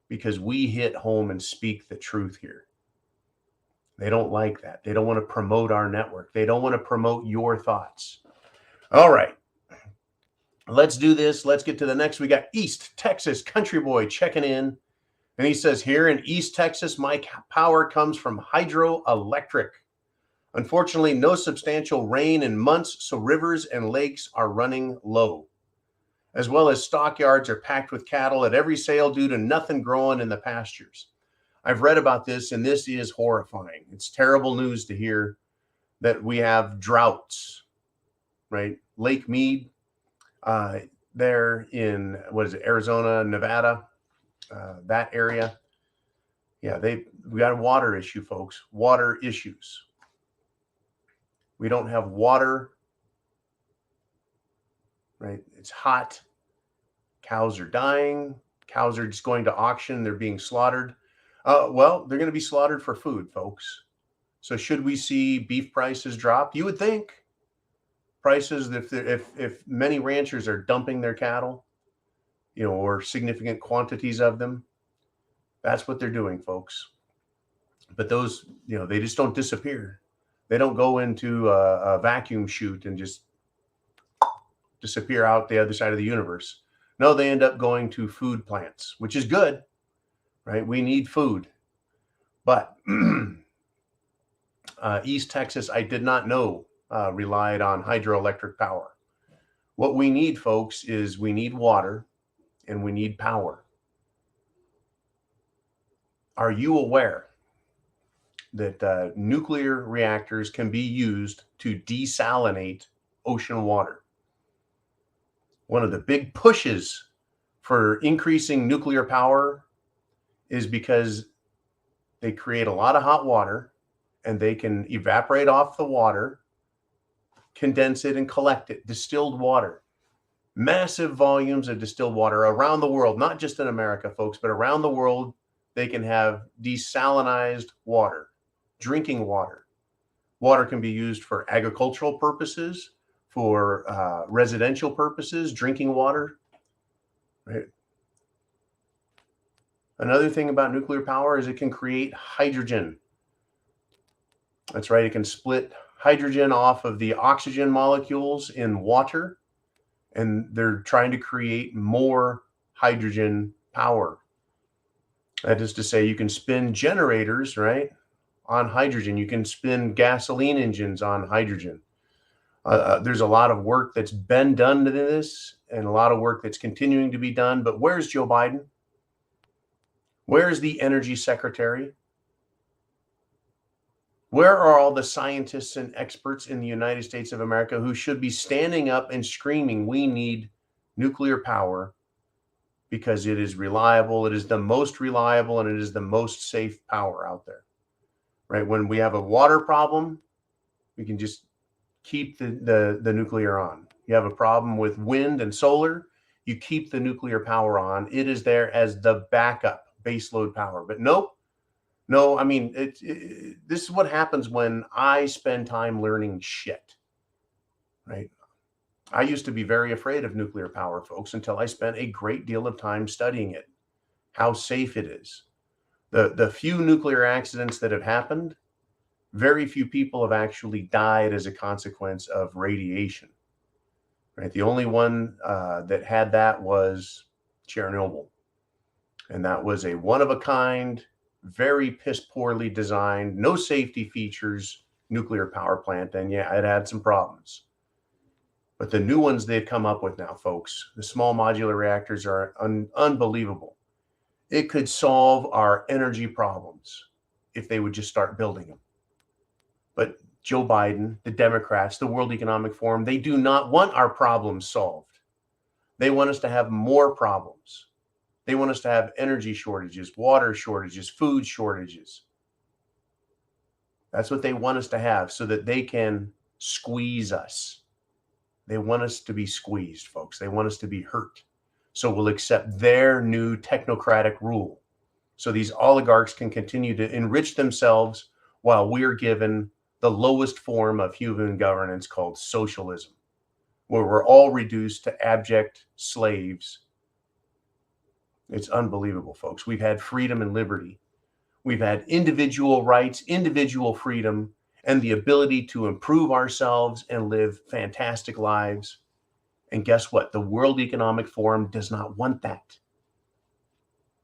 because we hit home and speak the truth here. They don't like that. They don't want to promote our network. They don't want to promote your thoughts. All right. Let's do this. Let's get to the next. We got East Texas Country Boy checking in. And he says, here in East Texas, my power comes from hydroelectric. Unfortunately, no substantial rain in months, so rivers and lakes are running low, as well as stockyards are packed with cattle at every sale due to nothing growing in the pastures. I've read about this, and this is horrifying. It's terrible news to hear that we have droughts, right? Lake Mead, there in, Arizona, Nevada, that area. Yeah, we got a water issue, folks. Water issues. We don't have water, right? It's hot. Cows are dying. Cows are just going to auction. They're being slaughtered. Well, they're going to be slaughtered for food, folks. So should we see beef prices drop? You would think. Prices, if many ranchers are dumping their cattle, or significant quantities of them, that's what they're doing, folks. But those, they just don't disappear. They don't go into a vacuum chute and just disappear out the other side of the universe. No, they end up going to food plants, which is good, right? We need food. But East Texas, I did not know, relied on hydroelectric power. What we need, folks, is we need water and we need power. Are you aware that nuclear reactors can be used to desalinate ocean water? One of the big pushes for increasing nuclear power is because they create a lot of hot water and they can evaporate off the water, condense it and collect it, distilled water. Massive volumes of distilled water around the world, not just in America, folks, but around the world, they can have desalinized water, drinking water. Water can be used for agricultural purposes, for residential purposes, drinking water, right? Another thing about nuclear power is it can create hydrogen. That's right, it can split hydrogen off of the oxygen molecules in water, and they're trying to create more hydrogen power. That is to say, you can spin generators, right, on hydrogen. You can spin gasoline engines on hydrogen. There's a lot of work that's been done to this and a lot of work that's continuing to be done. But where's Joe Biden? Where's the energy secretary? Where are all the scientists and experts in the United States of America who should be standing up and screaming, we need nuclear power because it is reliable, it is the most reliable, and it is the most safe power out there, right? When we have a water problem, we can just keep the nuclear on. You have a problem with wind and solar, you keep the nuclear power on. It is there as the backup baseload power. But nope. No, I mean, this is what happens when I spend time learning shit, right? I used to be very afraid of nuclear power, folks, until I spent a great deal of time studying it, how safe it is. The few nuclear accidents that have happened, very few people have actually died as a consequence of radiation, right? The only one that had that was Chernobyl. And that was a one-of-a-kind, very piss poorly designed, no safety features nuclear power plant. And yeah, it had some problems. But the new ones they've come up with now, folks, the small modular reactors are unbelievable. It could solve our energy problems if they would just start building them. But Joe Biden, the Democrats, the World Economic Forum, they do not want our problems solved. They want us to have more problems. They want us to have energy shortages, water shortages, food shortages. That's what they want us to have so that they can squeeze us. They want us to be squeezed, folks. They want us to be hurt. So we'll accept their new technocratic rule. So these oligarchs can continue to enrich themselves while we're given the lowest form of human governance called socialism, where we're all reduced to abject slaves. It's unbelievable, folks. We've had freedom and liberty. We've had individual rights, individual freedom, and the ability to improve ourselves and live fantastic lives. And guess what? The World Economic Forum does not want that.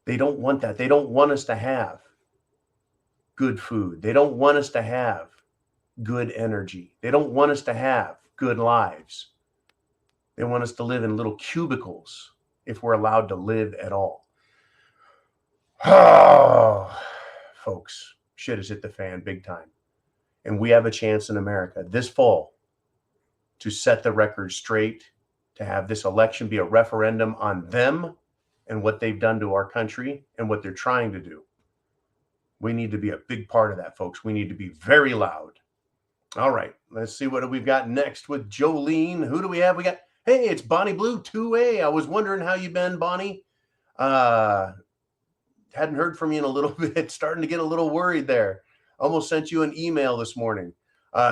They don't want that. They don't want us to have good food. They don't want us to have good energy. They don't want us to have good lives. They want us to live in little cubicles if we're allowed to live at all. Oh, folks, shit has hit the fan big time. And we have a chance in America this fall to set the record straight, to have this election be a referendum on them and what they've done to our country and what they're trying to do. We need to be a big part of that, folks. We need to be very loud. All right, let's see what we've got next with Jolene. Who do we have? We got, hey, it's Bonnie Blue 2A. I was wondering how you've been, Bonnie. Hadn't heard from you in a little bit. Starting to get a little worried there. Almost sent you an email this morning.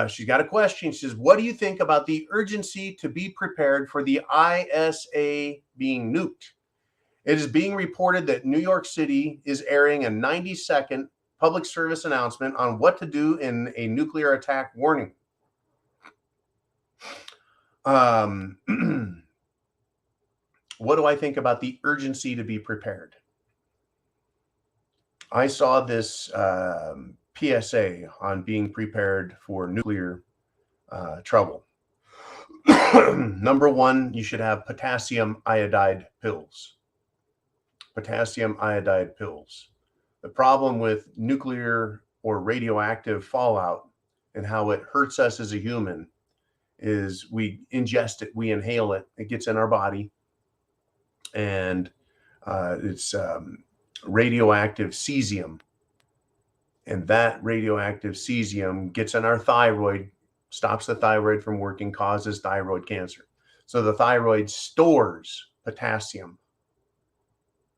She's got a question. She says, what do you think about the urgency to be prepared for the ISA being nuked? It is being reported that New York City is airing a 90-second public service announcement on what to do in a nuclear attack warning. What do I think about the urgency to be prepared? I saw this PSA on being prepared for nuclear trouble. Number one, you should have potassium iodide pills. Potassium iodide pills. The problem with nuclear or radioactive fallout and how it hurts us as a human is we ingest it, we inhale it, it gets in our body, and it's radioactive cesium. And that radioactive cesium gets in our thyroid, stops the thyroid from working, causes thyroid cancer. So the thyroid stores potassium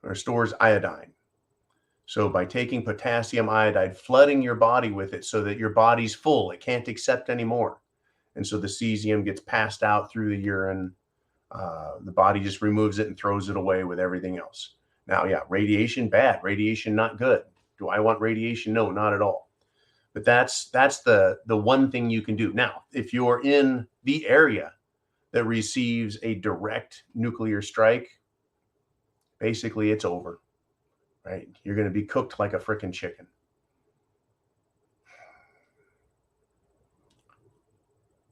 or stores iodine. So by taking potassium iodide, flooding your body with it so that your body's full, it can't accept anymore. And so the cesium gets passed out through the urine. The body just removes it and throws it away with everything else. Now, yeah, radiation, bad. Radiation, not good. Do I want radiation? No, not at all. But that's the one thing you can do. Now, if you're in the area that receives a direct nuclear strike, basically it's over, right? You're going to be cooked like a freaking chicken.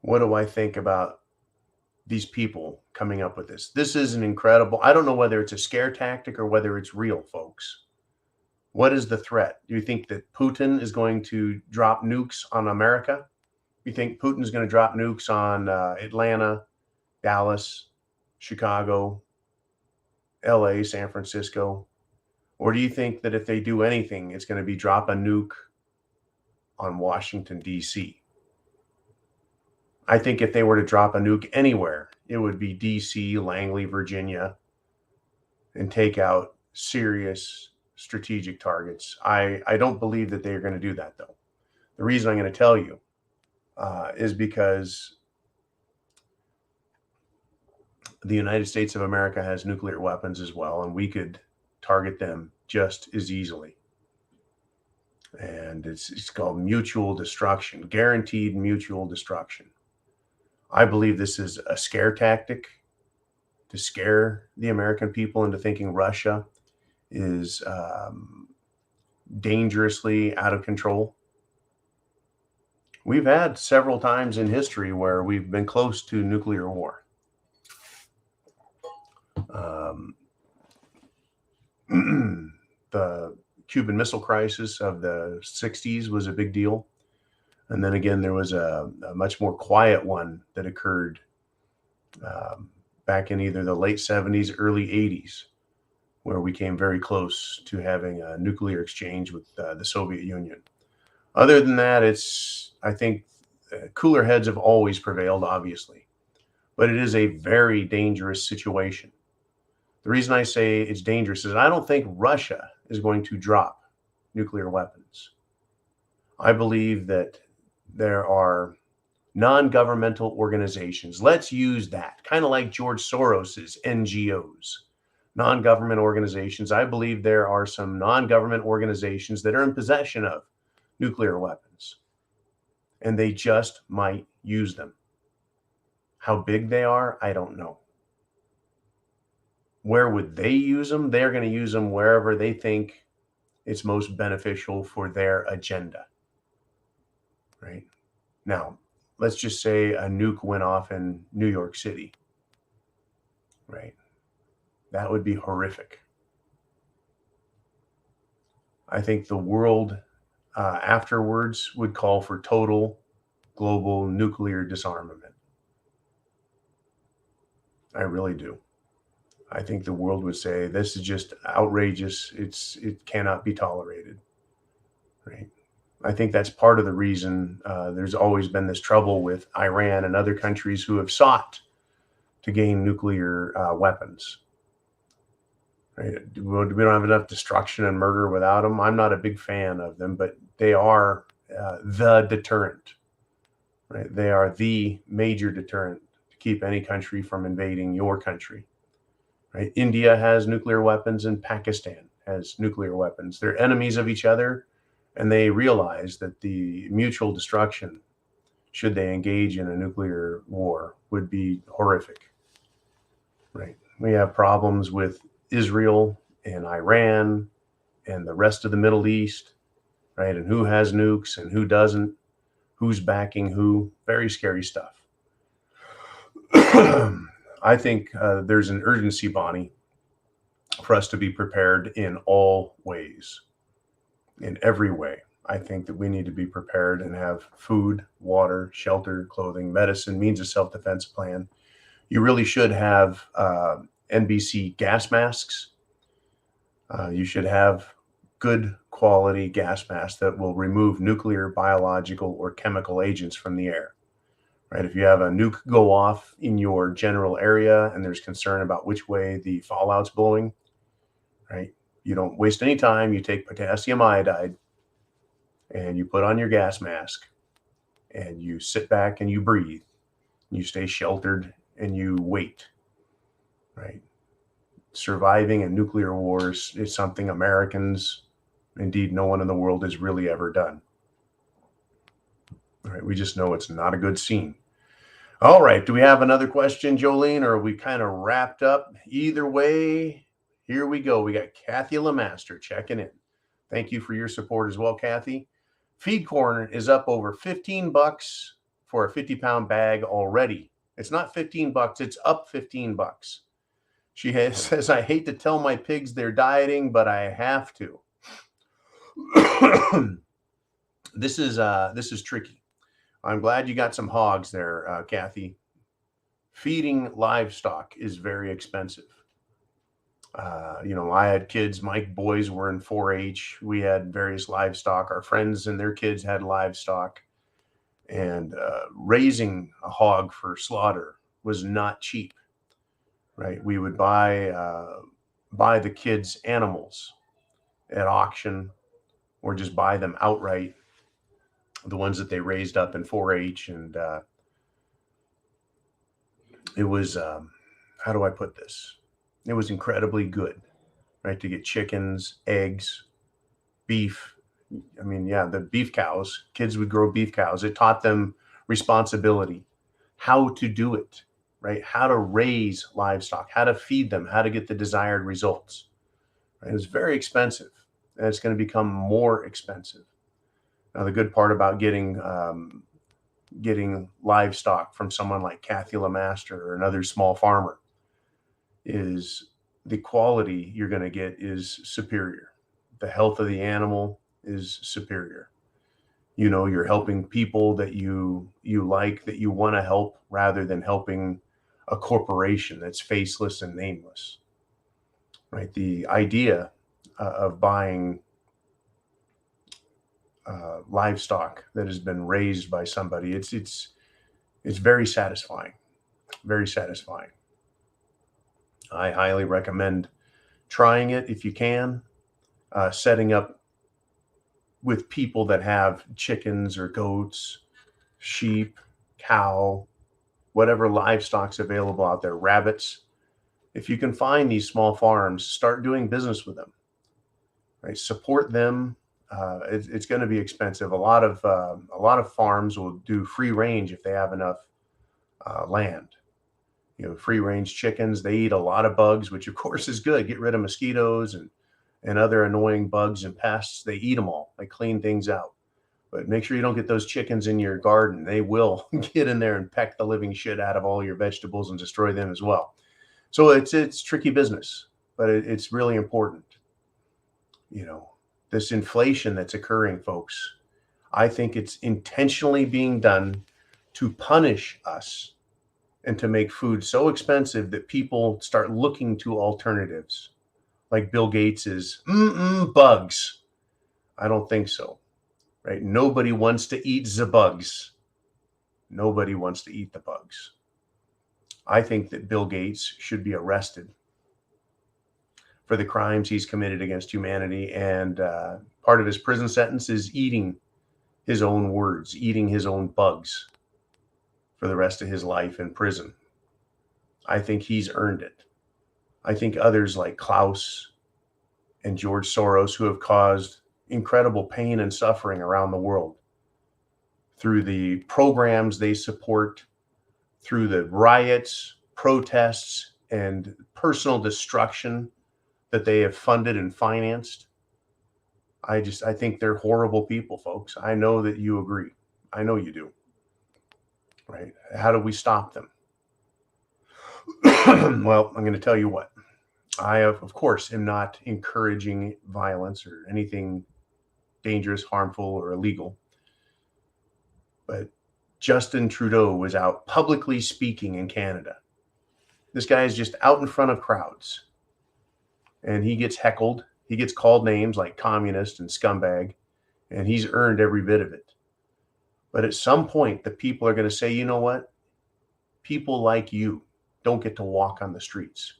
What do I think about these people coming up with this? This is an incredible, I don't know whether it's a scare tactic or whether it's real, folks. What is the threat? Do you think that Putin is going to drop nukes on America? You think Putin's going to drop nukes on Atlanta, Dallas, Chicago, LA, San Francisco? Or do you think that if they do anything, it's going to be drop a nuke on Washington, D.C.? I think if they were to drop a nuke anywhere, it would be D.C., Langley, Virginia, and take out serious strategic targets. I don't believe that they're going to do that, though. The reason I'm going to tell you is because the United States of America has nuclear weapons as well, and we could target them just as easily. And it's called mutual destruction, guaranteed mutual destruction. I believe this is a scare tactic to scare the American people into thinking Russia is dangerously out of control. We've had several times in history where we've been close to nuclear war. The Cuban Missile Crisis of the 60s was a big deal. And then again, there was a much more quiet one that occurred back in either the late 70s, early 80s, where we came very close to having a nuclear exchange with the Soviet Union. Other than that, I think cooler heads have always prevailed, obviously, but it is a very dangerous situation. The reason I say it's dangerous is I don't think Russia is going to drop nuclear weapons. I believe that there are non-governmental organizations. Let's use that, kind of like George Soros's NGOs, non-government organizations. I believe there are some non-government organizations that are in possession of nuclear weapons, and they just might use them. How big they are, I don't know. Where would they use them? They're going to use them wherever they think it's most beneficial for their agenda. Right? Now, let's just say a nuke went off in New York City. Right? That would be horrific. I think the world afterwards would call for total global nuclear disarmament. I really do. I think the world would say this is just outrageous. It cannot be tolerated. Right? I think that's part of the reason there's always been this trouble with Iran and other countries who have sought to gain nuclear weapons. Right? We don't have enough destruction and murder without them. I'm not a big fan of them, but they are the deterrent. Right? They are the major deterrent to keep any country from invading your country. Right? India has nuclear weapons and Pakistan has nuclear weapons. They're enemies of each other, and they realize that the mutual destruction, should they engage in a nuclear war, would be horrific. Right? We have problems with Israel and Iran and the rest of the Middle East, right? And who has nukes and who doesn't, who's backing who. Very scary stuff. I think there's an urgency, Bonnie, for us to be prepared in all ways, in every way. I think that we need to be prepared and have food, water, shelter, clothing, medicine, means of self-defense plan. You really should have NBC gas masks. You should have good quality gas masks that will remove nuclear, biological, or chemical agents from the air. Right? If you have a nuke go off in your general area and there's concern about which way the fallout's blowing, right? You don't waste any time. You take potassium iodide and you put on your gas mask and you sit back and you breathe. You stay sheltered and you wait, right? Surviving a nuclear war is something Americans, indeed no one in the world, has really ever done. All right, we just know it's not a good scene. All right, do we have another question, Jolene, or are we kind of wrapped up? Either way, here we go. We got Kathy Lemaster checking in. Thank you for your support as well, Kathy. Feed corn is up over $15 for a 50-pound bag already. It's not $15, it's up $15. She says, I hate to tell my pigs they're dieting, but I have to. This is tricky. I'm glad you got some hogs there, Kathy. Feeding livestock is very expensive. I had kids. My boys were in 4-H. We had various livestock. Our friends and their kids had livestock. And raising a hog for slaughter was not cheap, right? We would buy the kids' animals at auction or just buy them outright, the ones that they raised up in 4-H. And it was, how do I put this? It was incredibly good, right? To get chickens, eggs, beef. I mean, yeah, the beef cows, kids would grow beef cows. It taught them responsibility, how to do it, right? How to raise livestock, how to feed them, how to get the desired results. Right? It was very expensive, and it's going to become more expensive. Now, the good part about getting livestock from someone like Kathy LeMaster or another small farmer is the quality you're going to get is superior. The health of the animal is superior. You're helping people that you like, that you want to help, rather than helping a corporation that's faceless and nameless, right? The idea of buying livestock that has been raised by somebody, it's very satisfying, very satisfying. I highly recommend trying it if you can, setting up with people that have chickens or goats, sheep, cow, whatever livestock's available out there, rabbits. If you can find these small farms, start doing business with them, right? Support them. It's going to be expensive. A lot of farms will do free range if they have enough land. Free range chickens, they eat a lot of bugs, which of course is good. Get rid of mosquitoes and other annoying bugs and pests. They eat them all. They clean things out. But make sure you don't get those chickens in your garden. They will get in there and peck the living shit out of all your vegetables and destroy them as well. So it's tricky business, but it's really important. This inflation that's occurring, folks, I think it's intentionally being done to punish us and to make food so expensive that people start looking to alternatives, like Bill Gates's bugs. I don't think so, right? Nobody wants to eat the bugs. Nobody wants to eat the bugs. I think that Bill Gates should be arrested for the crimes he's committed against humanity, and part of his prison sentence is eating his own words, eating his own bugs for the rest of his life in prison. I think he's earned it. I think others like Klaus and George Soros, who have caused incredible pain and suffering around the world through the programs they support, through the riots, protests, and personal destruction that they have funded and financed. I think they're horrible people, folks. I know that you agree. I know you do. Right? How do we stop them? Well, I'm going to tell you what. I, of course, am not encouraging violence or anything dangerous, harmful, or illegal. But Justin Trudeau was out publicly speaking in Canada. This guy is just out in front of crowds. And he gets heckled. He gets called names like communist and scumbag. And he's earned every bit of it. But at some point, the people are going to say, you know what? People like you don't get to walk on the streets.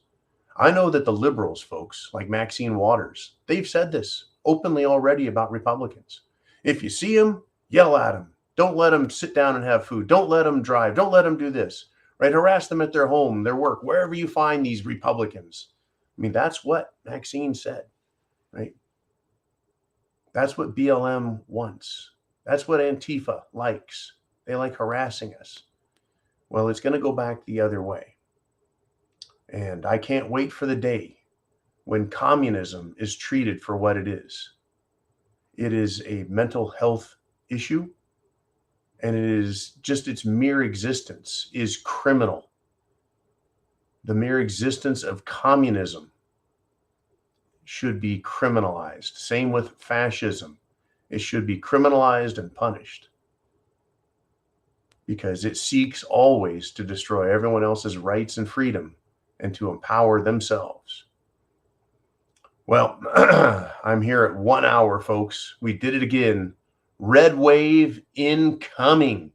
I know that the liberals, folks, like Maxine Waters, they've said this openly already about Republicans. If you see them, yell at them. Don't let them sit down and have food. Don't let them drive. Don't let them do this, right? Harass them at their home, their work, wherever you find these Republicans. I mean, that's what Maxine said, right? That's what BLM wants. That's what Antifa likes. They like harassing us. Well, it's going to go back the other way. And I can't wait for the day when communism is treated for what it is. It is a mental health issue, And it is just its mere existence is criminal. The mere existence of communism should be criminalized. Same with fascism. It should be criminalized and punished because it seeks always to destroy everyone else's rights and freedom and to empower themselves. Well, I'm here at 1 hour, folks. We did it again. Red wave incoming.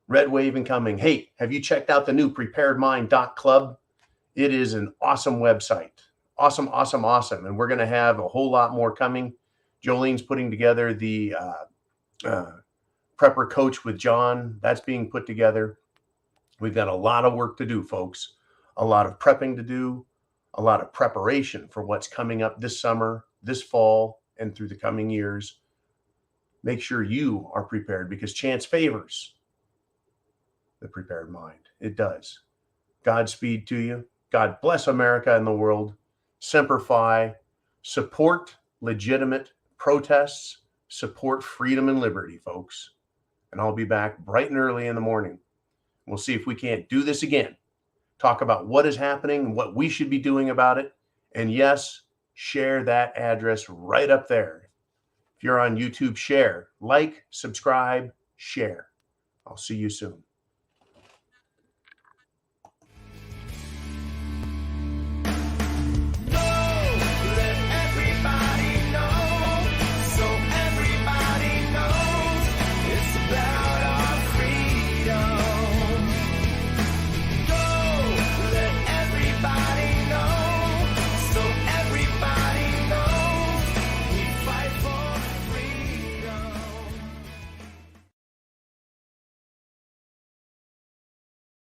Red wave incoming. Hey, have you checked out the new preparedmind.club? It is an awesome website. Awesome, awesome, awesome. And we're going to have a whole lot more coming. Jolene's putting together the prepper coach with John. That's being put together. We've got a lot of work to do, folks. A lot of prepping to do. A lot of preparation for what's coming up this summer, this fall, and through the coming years. Make sure you are prepared because chance favors the prepared mind. It does. Godspeed to you. God bless America and the world. Semper Fi. Support legitimate protests. Support freedom and liberty, folks. And I'll be back bright and early in the morning. We'll see if we can't do this again. Talk about what is happening and what we should be doing about it. And yes, share that address right up there. If you're on YouTube, share, like, subscribe, share. I'll see you soon.